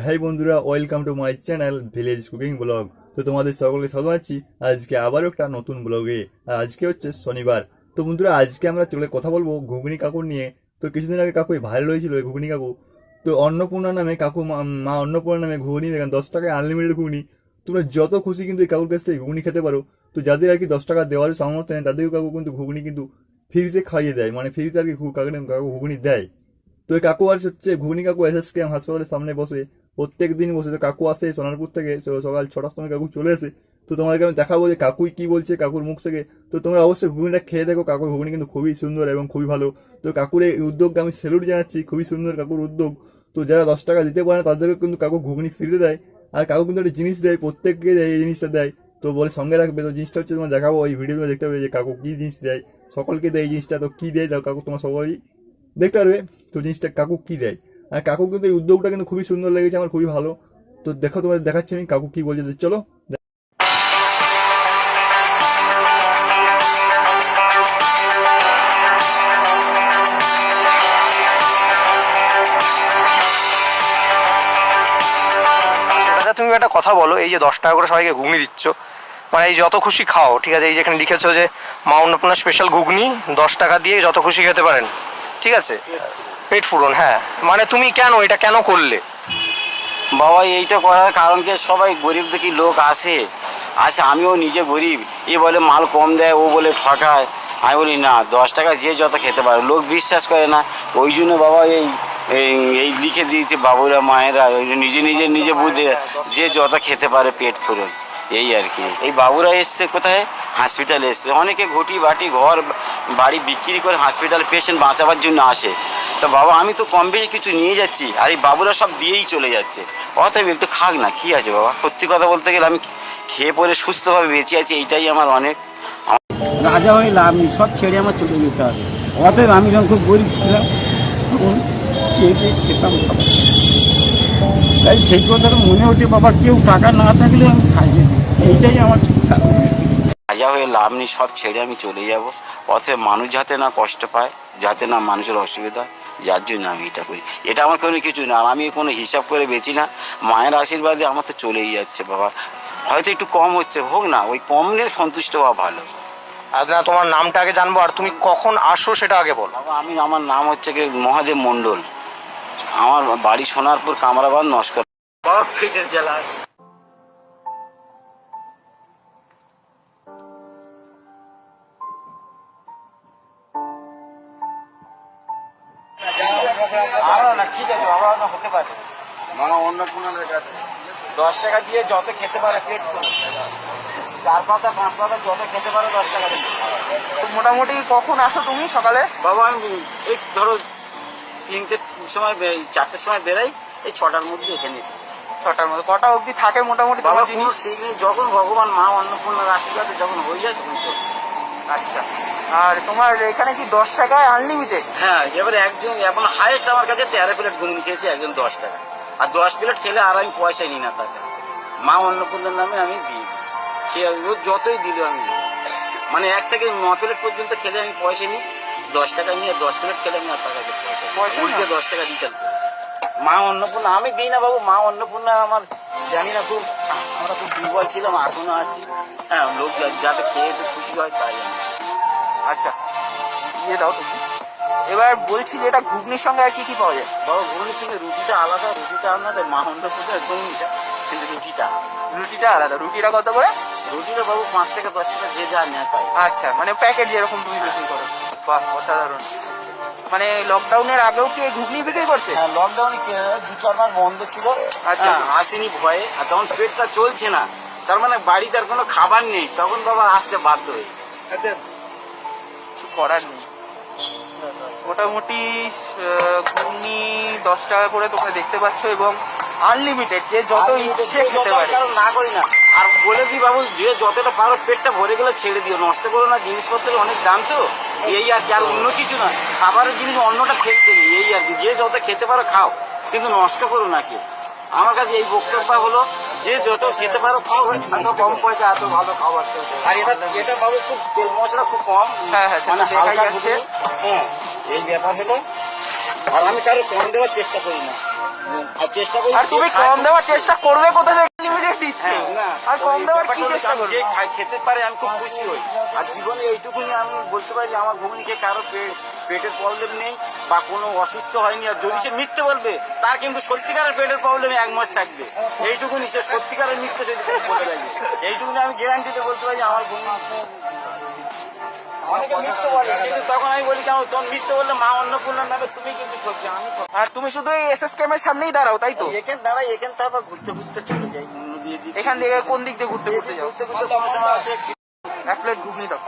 High বন্ধুরা, welcome to my channel village cooking blog. তো তোমাদের সকলকে স্বাগত জানাচ্ছি আজকে আবারও একটা নতুন ব্লগে। আর আজকে হচ্ছে শনিবার। তো বন্ধুরা, আজকে আমরা চলে কথা বলবো ঘুগনি কাকুর নিয়ে। তো কিছুদিন আগে কাকু ভাইরাল হয়েছিল এই ঘুগনি কাকু। তো অন্নপূর্ণা নামে কাকু, মা অন্নপূর্ণা নামে ঘুগনি বেগান 10 টাকায় আনলিমিটেড ঘুগনি। তোমরা যত খুশি কিন্তু এই কাকুর কাছ থেকে ঘুগনি খেতে পারো। তো যাদের আর কি 10 টাকা দেওয়ার সামর্থ্য নেই তাদেরকে কাকু কিন্তু ঘুগনি কিন্তু ফ্রিতে খাইয়ে দেয়, মানে ফ্রিতে আর কি কাকু ঘুগনি দেয়। তো এই কাকু আর হচ্ছে ঘুগনি কাকু SSKM হাসপাতালের সামনে বসে, প্রত্যেক দিন বসে। তো কাকু আসে সোনারপুর থেকে, তো সকাল 6টার সময় কাকু চলে আসে। তো তোমাদেরকে আমি দেখাবো যে কাকুই কি বলছে কাকুর মুখ থেকে। তো তোমরা অবশ্যই ঘুগনিটা খেয়ে দেখো, কাকুর ঘুগনি কিন্তু খুবই সুন্দর এবং খুবই ভালো। তো কাকুর এই উদ্যোগকে আমি স্যালুট জানাচ্ছি, খুবই সুন্দর কাকুর উদ্যোগ। তো যারা 10 টাকা দিতে পারে না তাদেরকে কিন্তু কাকু ঘুগনি ফ্রিতে দেয়। আর কাকু কিন্তু একটা জিনিস দেয়, প্রত্যেককে এই জিনিসটা দেয়। তো বলে সঙ্গে রাখবে। তো জিনিসটা হচ্ছে তোমার দেখাবো, এই ভিডিও দেখতে হবে যে কাকু কি জিনিস দেয়। সকলকে দেয় এই জিনিসটা। তো কি দেয় দাও কাকু, তোমার সবাই দেখতে পারবে। তো জিনিসটা কাকু কি দেয়। আর কাকু কিন্তু এই উদ্যোগটা কিন্তু খুবই সুন্দর লেগেছে আমার, খুবই ভালো। তো দেখো, তোমাদের দেখাচ্ছি আমি কাকু কি বলছে। চলো। আচ্ছা, তুমি একটা কথা বলো, এই যে 10 টাকা করে সবাইকে ঘুগনি দিচ্ছ, মানে এই যত খুশি খাও, ঠিক আছে? এই যেখানে লিখেছো যে মা অন্নপূর্ণা স্পেশাল ঘুগনি 10 টাকা দিয়ে যত খুশি খেতে পারেন, ঠিক আছে? পেট ফুরন, হ্যাঁ। মানে তুমি কেন এটা কেন করলে? বাবা এইটা করার কারণ কি, সবাই গরিব দেখি লোক আসে আসে আমিও নিজে গরিব। এ বলে মাল কম দেয়, ও বলে ঠকায়। আমি বলি না, 10 টাকা যে যত খেতে পারে, লোক বিশ্বাস করে না। ওই জন্য বাবা এই এই লিখে দিয়েছে বাবুরা মায়েরা, ওই নিজে নিজে নিজে বুঝে যে যত খেতে পারে পেট ফুরন, এই আর কি। এই বাবুরা এসছে কোথায়? হসপিটালে এসছে। অনেকে ঘটি বাটি ঘর বাড়ি বিক্রি করে হসপিটাল পেশেন্ট বাঁচাবার জন্য আসে। তো বাবা আমি তো কম বেশি কিছু নিয়ে যাচ্ছি, আর এই বাবুরা সব দিয়েই চলে যাচ্ছে। অতএব একটু খাক না, কি আছে বাবা? সত্যি কথা বলতে গেলে আমি খেয়ে পরে সুস্থভাবে বেঁচে আছি, এইটাই আমার অনেক। রাজা হয়ে লাভ নেই, সব ছেড়ে আমার চলে যেতে হবে। অতএব আমি যখন খুব গরিব ছিলাম তখন চেয়ে চেয়ে খেতাম খাবার। তাই সেই কথাটা মনে হচ্ছে, বাবা কেউ টাকা না থাকলে আমি খাই না, এইটাই আমার চিন্তা। রাজা হয়ে লাভ নেই, সব ছেড়ে আমি চলে যাব। অতএব মানুষ যাতে না কষ্ট পায়, যাতে না মানুষের অসুবিধা, যার জন্য আমি এটা করি। এটা আমার কোনো কিছু না, আর আমি কোনো হিসাব করে বেচি না। মায়ের আশীর্বাদে আমার তো চলেই যাচ্ছে বাবা। হয়তো একটু কম হচ্ছে, হোক না, ওই কম নিয়ে সন্তুষ্ট হওয়া ভালো। আর না, তোমার নামটা আগে জানবো, আর তুমি কখন আসো সেটা আগে বলো। বাবা আমার নাম হচ্ছে কি মহাদেব মণ্ডল। আমার বাড়ি সোনারপুর, কামরাবাদ, নস্কর জেলা। ঠিক আছে বাবা, হতে পারে। অন্নপূর্ণা 10 টাকা দিয়ে যত খেতে পারে পেট করে, 4 পাতা 5 পাতা যত খেতে পারে 10 টাকা দিয়ে। মোটামুটি কখন আসো তুমি সকালে? বাবা আমি এই ধরো 3টের সময় 4টের সময় বেরাই, এই 6টার মধ্যে এখানে এসে। 6টার মধ্যে কটা অবধি থাকে মোটামুটি বাবা তোমার কোনো জিনিস? ঠিক নেই, যখন ভগবান মা অন্নপূর্ণার আশীর্বাদে যখন হয়ে যায় তখন চলে। আচ্ছা, আর তোমার এখানে কি 10 টাকায় আনলিমিটেড? হ্যাঁ, এবারে একজন এখন হাইয়েস্ট আমার কাছে 13 প্লেট ঘুগনি খেয়েছে একজন 10 টাকা। আর 10 প্লেট খেলে আর আমি পয়সা নিই না তার কাছ থেকে। মা অন্নপূর্ণার নামে আমি দিই, সে ও যতই দিল আমি দিই। মানে 1 থেকে 9 প্লেট পর্যন্ত খেলে আমি পয়সা নিই। 10 টাকা নিয়ে 10 প্লেট খেলে আমি আর তার কাছে পয়সা উল্টে 10 টাকা দিতে। মা অন্নপূর্ণা আমি দিই না বাবু। মা অন্নপূর্ণা আমার জানি না, খুব আমরা খুব দুর্বল ছিলাম, এখনো আছি। হ্যাঁ, লোক যাতে খেয়ে একটু খুশি হয় তাই আমি। আচ্ছা, দিয়ে দাও তুমি। এবার বলছি যে এটা ঘুগনির সঙ্গে আর কি কি পাওয়া যায়? বাবা ঘুগনির সঙ্গে রুটিটা আলাদা, রুটিটা আপনাদের মা অন্নপূর্ণা একদম মিঠা, কিন্তু রুটিটা আলাদা। রুটিটা কত করে? রুটিটা বাবু 5 থেকে 10 টাকা যে যা নেয় তাই। আচ্ছা, মানে প্যাকেট যেরকম তুমি বিক্রি করো। বাহ, অসাধারণ। মানে লকডাউনের আগেও কি ঘুগনি বিক্রি করছে? হ্যাঁ, লকডাউনে 2-4 মাস বন্ধ ছিল। আচ্ছা, আসেনি ভয়ে, আর তখন পেটটা চলছে না, তার মানে বাড়িতে আর কোনো খাবার নেই, তখন বাবা আসতে বাধ্য হয়ে। কিছু করার নেই। মোটামুটি ঘুগনি 10 টাকা করে তোমরা দেখতে পাচ্ছ, এবং আনলিমিটেড, যে যত ইচ্ছে খেতে পারে। না করি না, আর বলে দিই বাবু, যে যতটা পারো পেটটা ভরে গেলে ছেড়ে দিও, নষ্ট করো না। জিনিসপত্রের অনেক দাম তো, এই আর কি, আর অন্য কিছু না। খাবারের জিনিস অন্যটা ফেলতে নেই, এই আর কি। যে যত খেতে পারো খাও, কিন্তু নষ্ট করো না কেউ। আমার কাছে এই বক্তব্য হলো, যে যত খেতে পারো খাও, এত কম পয়সা এত ভালো খাবার। আর এটা বাবু খুব তেল মশলা খুব কম, হ্যাঁ, মানে দেখা হালকা যাচ্ছে। হ্যাঁ, এই ব্যাপার হলো। আর আমি কারো কম দেওয়ার চেষ্টা করি না। আর চেষ্টা করি আর তুমি কম দেওয়ার চেষ্টা করবে কোথা থেকে লিমিটেড দিচ্ছ হ্যাঁ, না। আর কম দেওয়ার কি ব্যাপারটা হলো চেষ্টা আমি করবে যে খেতে পারে আমি খুব খুশি হই। আর জীবনে এইটুকুনি আমি বলতে পারি যে আমার ঘুগনি খেয়ে কারো পেটের প্রবলেম নেই বা কোনো অসুস্থ হয়নি। আর যদি সে মিথ্যে বলবে তার কিন্তু সত্যিকারের পেটের প্রবলেম 1 মাস থাকবে। এইটুকুনি সে সত্যিকারের মিথ্যে সে বলে রাখবে। এইটুকুনি আমি গ্যারান্টিতে বলতে পারি যে আমার ঘুগনি। অনেকে মিথ্যে বলে, কিন্তু তখন আমি বলি কেন তোর মিথ্যে বললে মা অন্নপূর্ণার নামে তুমি কিন্তু ঠকবে, আমি ঠকবো। আর তুমি শুধু এই এসএস ক্যামের সামনেই দাঁড়াও তাই তো? এখান দাঁড়াই, এখান তারপর ঘুরতে ঘুরতে চলে যাই অন্য দিয়ে দিই। এখান থেকে কোন দিক দিয়ে ঘুরতে ঘুরতে যাও? ঘুরতে ঘুরতে কোনো সময় আছে এক প্লেট ঘুগনি দাও।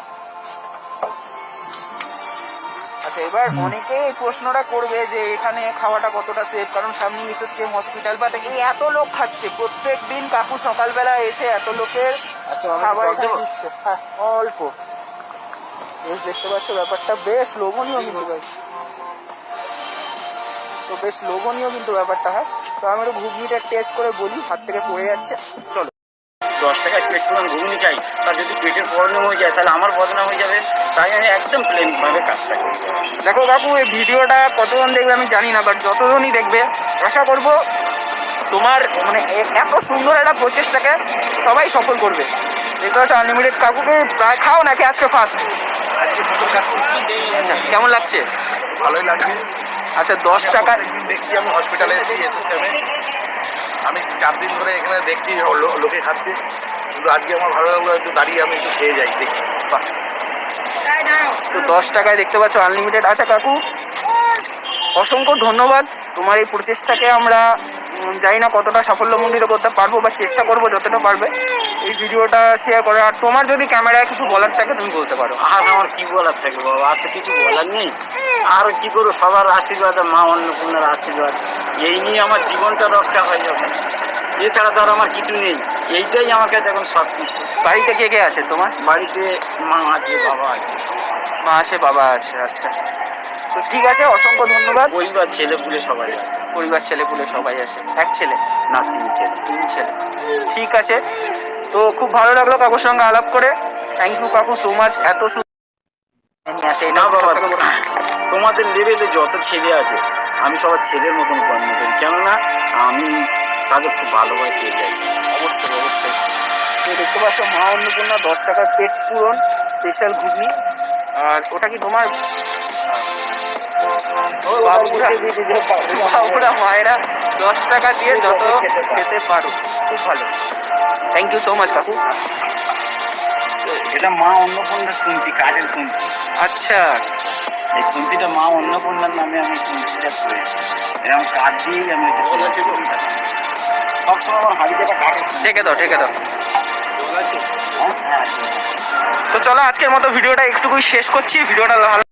আচ্ছা, এবার অনেকে এই প্রশ্নটা করবে যে এখানে খাওয়াটা কতটা সেফ, কারণ সামনে এসএসকেএম হসপিটাল বা এই এত লোক খাচ্ছে প্রত্যেক দিন। কাকু সকালবেলা এসে এত লোকের আচ্ছা, আমি খাবার জল এখানে দেবো? দিচ্ছে। হ্যাঁ, অল্প বেশ দেখতে পাচ্ছ, ব্যাপারটা বেশ লোভনীয় কিন্তু ভাই, তো বেশ লোভনীয় কিন্তু ব্যাপারটা। হ্যাঁ, তো আমি একটু ঘুগনিটা টেস্ট করে বলি, হাত থেকে পড়ে যাচ্ছে। চলো। 10 টাকায় প্লেট পুরো ঘুগনি চাই, তার যদি পেটের প্রবলেম হয়ে যায় তাহলে আমার বদনাম হয়ে যাবে। তাই আমি একদম প্লেন ভাবে কাজটা করি। দেখো কাকু, এই ভিডিওটা কতজন দেখবে আমি জানি না, বাট যতজনই দেখবে আশা করবো তোমার মানে এত সুন্দর একটা প্রচেষ্টাকে সবাই সফল করবে। দেখতে পাচ্ছ আনলিমিটেড কাকুকে প্রায় খাও নাকি আজকে ফার্স্ট? আচ্ছা, কেমন লাগছে? ভালোই লাগছে। আচ্ছা, 10 টাকা দেখছি আমি হসপিটালে এসেছি সিস্টেমে, আমি 4 দিন ধরে এখানে দেখছি লোকে খাচ্ছে, কিন্তু আজকে আমার ভালো লাগলো একটু দাঁড়িয়ে আমি একটু খেয়ে যাই, দেখি। বাহ, তো 10 টাকায় দেখতে পাচ্ছ আনলিমিটেড। আচ্ছা কাকু, অসংখ্য ধন্যবাদ। তোমার এই প্রচেষ্টাকে আমরা জানি না কতটা সাফল্যমণ্ডিত করতে পারবো, বা চেষ্টা করবো যতটা পারবে এই ভিডিওটা শেয়ার করে। আর তোমার যদি ক্যামেরায় কিছু বলার থাকে তুমি বলতে পারো। আর আমার কি বলার থাকে বাবা, আর তো কিছু বলার নেই। আর কি করবো, সবার আশীর্বাদ, মা অন্নপূর্ণার আশীর্বাদ, এই নিয়ে আমার জীবনটা রক্ষা হয়ে যাবে। এছাড়া তো আর আমার কিছু নেই, এইটাই আমার কাছে এখন সব কিছু। বাড়িতে কে কে আছে তোমার? বাড়িতে মা আছে, বাবা আছে। মা আছে, বাবা আছে। আচ্ছা, তো ঠিক আছে, অসংখ্য ধন্যবাদ। পরিবার, ছেলে পুলে সবাই আছে। পরিবার, ছেলে পুলে সবাই আছে? এক ছেলে না, 3 ছেলে। 3 ছেলে। ঠিক আছে, তো খুব ভালো লাগলো কাকুর সঙ্গে আলাপ করে। থ্যাংক ইউ কাকু সো মাচ। এত না বাবা, তোমাদের লেভেলে যত ছেলে আছে আমি সবার ছেলের মতন কর্ম করি, কেননা আমি তাদের খুব ভালোবাসি। যাই অবশ্যই অবশ্যই। তো দেখতে পাচ্ছ মা অন্নপূর্ণা 10 টাকার পেট পূরণ স্পেশাল ঘুগনি। আর ওটা কি তোমার বাবুরা মায়েরা 10 টাকা দিয়ে যত খেতে পারো, খুব ভালো। থ্যাংক ইউ সো মাচ কাকু। এটা মা অন্নপূর্ণার কুন্তি, কাঠের কুন্তি। আচ্ছা, এই কুন্তিটা মা অন্নপূর্ণার নামে আমি কুন্তিটা করেছি। এরকম কাঠ দিয়েই আমি এটা করেছি। সবসময় আমার হাড়িতে একটা কাঠের কুন্তি। ঢেকে দাও ঢেকে দাও। হ্যাঁ, তো চলো আজকের মতো ভিডিওটা একটুকুই শেষ করছি। ভিডিওটা ভালো